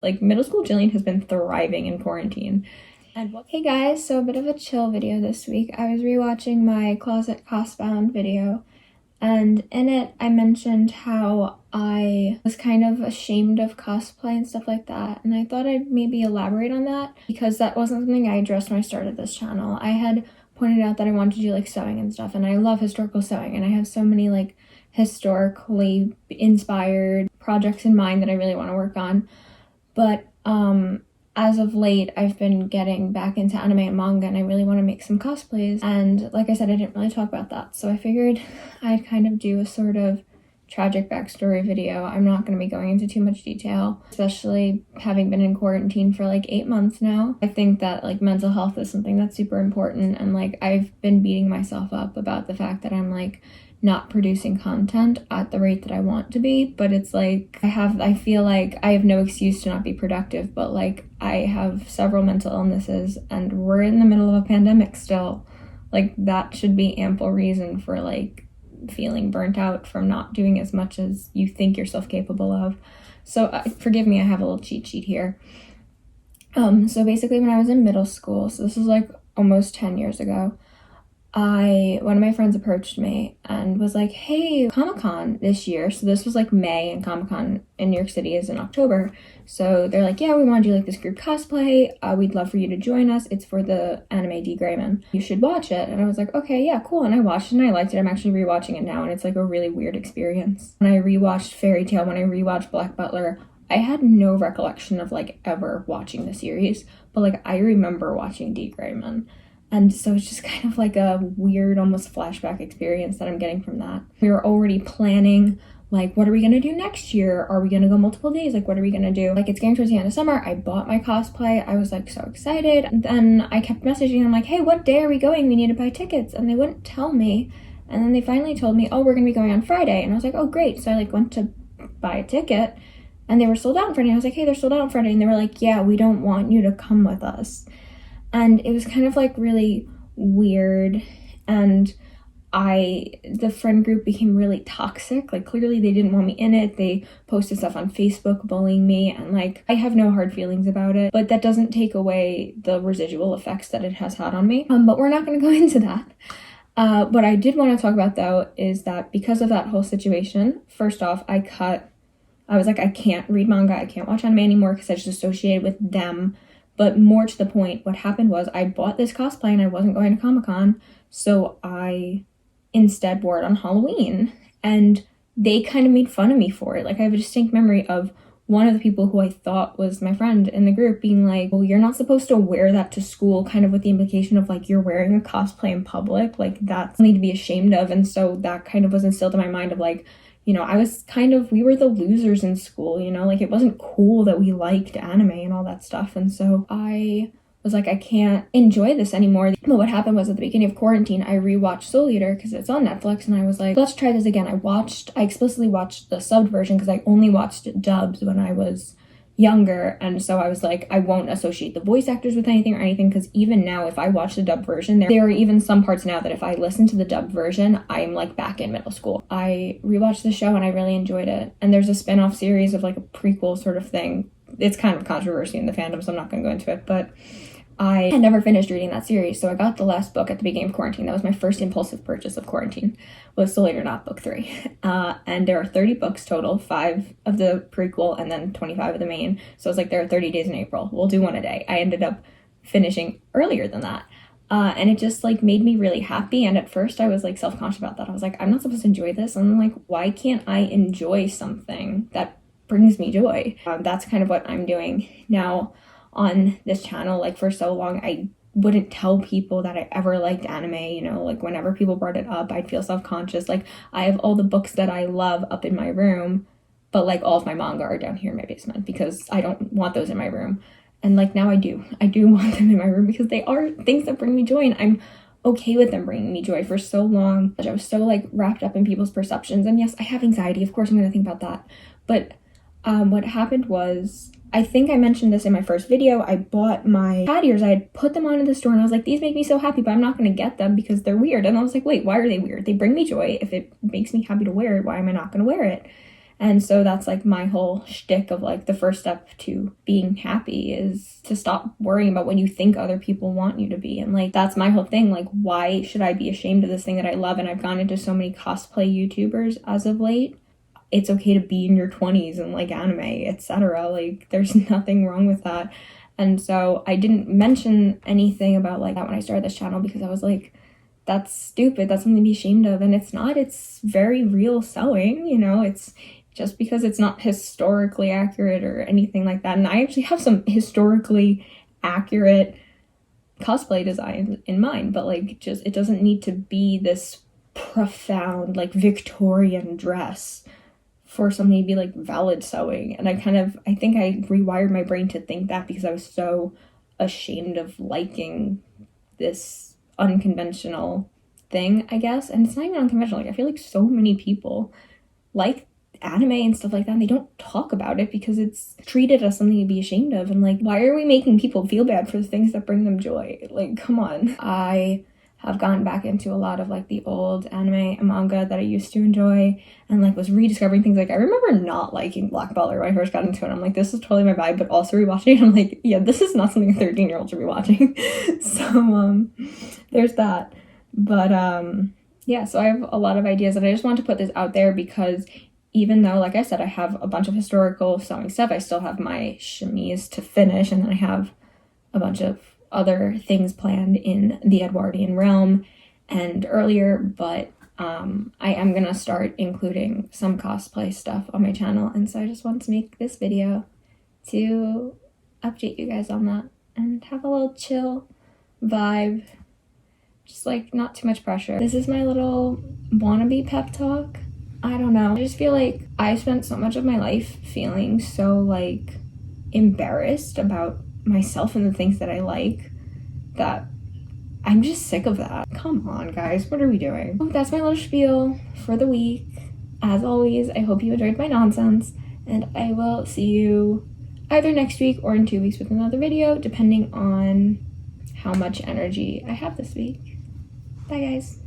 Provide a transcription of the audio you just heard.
Like, middle school Jillian has been thriving in quarantine. And hey guys, so a bit of a chill video this week. I was rewatching my Closet Cosbound video, and in it I mentioned how I was kind of ashamed of cosplay and stuff like that, and I thought I'd maybe elaborate on that because that wasn't something I addressed when I started this channel. I had pointed out that I wanted to do like sewing and stuff, and I love historical sewing, and I have so many like historically inspired projects in mind that I really want to work on. But as of late, I've been getting back into anime and manga, and I really want to make some cosplays. And like I said, I didn't really talk about that, so I figured I'd kind of do a sort of tragic backstory video. I'm not going to be going into too much detail, especially having been in quarantine for like 8 months now. I think that like mental health is something that's super important, and like I've been beating myself up about the fact that I'm like not producing content at the rate that I want to be, but it's like I feel like I have no excuse to not be productive, but like I have several mental illnesses and we're in the middle of a pandemic still. Like that should be ample reason for like feeling burnt out from not doing as much as you think yourself capable of. So forgive me, I have a little cheat sheet here. So basically when I was in middle school, so this is like almost 10 years ago, one of my friends approached me and was like, hey, Comic-Con this year. So this was like May, and Comic-Con in New York City is in October. So they're like, yeah, we want to do like this group cosplay. We'd love for you to join us. It's for the anime D. Grayman. You should watch it. And I was like, okay, yeah, cool. And I watched it and I liked it. I'm actually rewatching it now, and it's like a really weird experience. When I rewatched Fairy Tail, when I rewatched Black Butler, I had no recollection of like ever watching the series, but like I remember watching D. Grayman. And so it's just kind of like a weird, almost flashback experience that I'm getting from that. We were already planning, like, what are we gonna do next year? Are we gonna go multiple days? Like, what are we gonna do? Like, it's getting towards the end of summer. I bought my cosplay. I was like so excited. And then I kept messaging them like, hey, what day are we going? We need to buy tickets. And they wouldn't tell me. And then they finally told me, oh, we're gonna be going on Friday. And I was like, oh, great. So I like went to buy a ticket and they were sold out on Friday. I was like, hey, they're sold out on Friday. And they were like, yeah, we don't want you to come with us. And it was kind of like really weird, and the friend group became really toxic. Like clearly they didn't want me in it. They posted stuff on Facebook bullying me, and like I have no hard feelings about it, but that doesn't take away the residual effects that it has had on me. But we're not going to go into that. What I did want to talk about though is that because of that whole situation, first off, I was like, I can't read manga, I can't watch anime anymore because I just associated with them. But more to the point, what happened was I bought this cosplay and I wasn't going to Comic-Con, so I instead wore it on Halloween. And they kind of made fun of me for it. Like I have a distinct memory of one of the people who I thought was my friend in the group being like, well, you're not supposed to wear that to school, kind of with the implication of like you're wearing a cosplay in public. Like that's something to be ashamed of. And so that kind of was instilled in my mind of like, you know, we were the losers in school, you know, like it wasn't cool that we liked anime and all that stuff. And so I was like, I can't enjoy this anymore. But what happened was at the beginning of quarantine, I rewatched Soul Eater because it's on Netflix, and I was like, let's try this again. I explicitly watched the subbed version because I only watched dubs when I was younger, and so I was like, I won't associate the voice actors with anything, because even now if I watch the dubbed version, there are even some parts now that if I listen to the dubbed version, I'm like back in middle school. I rewatched the show and I really enjoyed it, and there's a spin-off series of like a prequel sort of thing. It's kind of controversy in the fandom, so I'm not going to go into it, but I had never finished reading that series, so I got the last book at the beginning of quarantine. That was my first impulsive purchase of quarantine, was Soul Eater Not Book 3. And there are 30 books total, 5 of the prequel and then 25 of the main. So it's like there are 30 days in April. We'll do one a day. I ended up finishing earlier than that. And it just like made me really happy. And at first I was like self-conscious about that. I was like, I'm not supposed to enjoy this. And I'm like, why can't I enjoy something that brings me joy? That's kind of what I'm doing now on this channel. Like for so long I wouldn't tell people that I ever liked anime, you know, like whenever people brought it up I'd feel self-conscious. Like I have all the books that I love up in my room, but like all of my manga are down here in my basement because I don't want those in my room. And like now I do want them in my room because they are things that bring me joy, and I'm okay with them bringing me joy. For so long I was so like wrapped up in people's perceptions, and yes, I have anxiety, of course I'm gonna think about that. But what happened was, I think I mentioned this in my first video, I bought my cat ears. I had put them on in the store and I was like, these make me so happy, but I'm not going to get them because they're weird. And I was like, wait, why are they weird? They bring me joy. If it makes me happy to wear it, why am I not going to wear it? And so that's like my whole shtick of like the first step to being happy is to stop worrying about what you think other people want you to be. And like that's my whole thing. Like, why should I be ashamed of this thing that I love? And I've gone into so many cosplay YouTubers as of late. It's okay to be in your 20s and like anime, etc. Like there's nothing wrong with that. And so I didn't mention anything about like that when I started this channel, because I was like, that's stupid. That's something to be ashamed of. And it's not. It's very real sewing, you know. It's just because it's not historically accurate or anything like that. And I actually have some historically accurate cosplay designs in mind, but like just it doesn't need to be this profound like Victorian dress for something to be like valid sewing. And I think I rewired my brain to think that because I was so ashamed of liking this unconventional thing, I guess. And it's not even unconventional. Like I feel like so many people like anime and stuff like that, and they don't talk about it because it's treated as something to be ashamed of. And like, why are we making people feel bad for the things that bring them joy? Like, come on. I have gone back into a lot of like the old anime and manga that I used to enjoy, and like was rediscovering things. Like I remember not liking Black Butler when I first got into it. I'm like, this is totally my vibe, but also rewatching it, I'm like, yeah, this is not something a 13-year-old should be watching. So there's that. But yeah, so I have a lot of ideas, and I just want to put this out there because even though, like I said, I have a bunch of historical sewing stuff, I still have my chemise to finish, and then I have a bunch of other things planned in the Edwardian realm and earlier, but I am gonna start including some cosplay stuff on my channel, and so I just want to make this video to update you guys on that and have a little chill vibe, just like not too much pressure. This is my little wannabe pep talk. I don't know. I just feel like I spent so much of my life feeling so like embarrassed about myself and the things that I like that I'm just sick of that. Come on, guys, what are we doing? Oh, that's my little spiel for the week. As always, I hope you enjoyed my nonsense, and I will see you either next week or in 2 weeks with another video, depending on how much energy I have this week. Bye, guys.